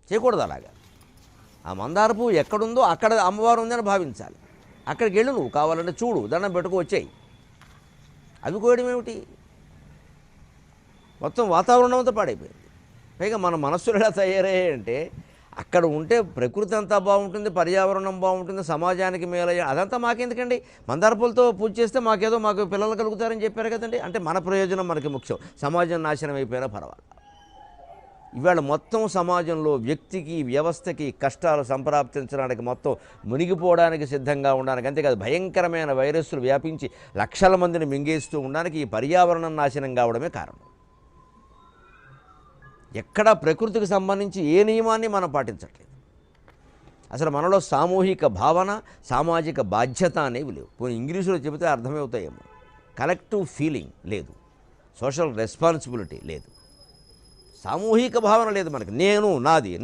చేయకూడదు అలాగా. ఆ మందార పువ్వు ఎక్కడుందో అక్కడ అమ్మవారు ఉందని భావించాలి. అక్కడికి వెళ్ళు, నువ్వు కావాలంటే చూడు, దండం పెట్టుకు వచ్చాయి. అవి కోయడం ఏమిటి? మొత్తం వాతావరణం అంతా పాడైపోయింది. పైగా మన మనస్సులు ఎలా తయారయ్యాయంటే, అక్కడ ఉంటే ప్రకృతి అంతా బాగుంటుంది, పర్యావరణం బాగుంటుంది, సమాజానికి మేలయ్య, అదంతా మాకెందుకండి? మందార పూలతో పూజ చేస్తే మాకు పిల్లలు కలుగుతారని చెప్పారు కదండి. అంటే మన ప్రయోజనం మనకి ముఖ్యం, సమాజం నాశనం అయిపోయినా పర్వాలేదు. ఇవాళ మొత్తం సమాజంలో వ్యక్తికి, వ్యవస్థకి కష్టాలు సంప్రాప్తించడానికి, మొత్తం మునిగిపోవడానికి సిద్ధంగా ఉండడానికి, అంతేకాదు భయంకరమైన వైరస్సులు వ్యాపించి లక్షల మందిని మింగేస్తూ ఉండడానికి ఈ పర్యావరణం నాశనం కావడమే కారణం. ఎక్కడా ప్రకృతికి సంబంధించి ఏ నియమాన్ని మనం పాటించట్లేదు. అసలు మనలో సామూహిక భావన, సామాజిక బాధ్యత అనేవి లేవు. పోనీ ఇంగ్లీషులో చెబితే అర్థమవుతాయేమో. కలెక్టివ్ ఫీలింగ్ లేదు, సోషల్ రెస్పాన్సిబిలిటీ లేదు, సామూహిక భావన లేదు మనకి. నేను, నాది.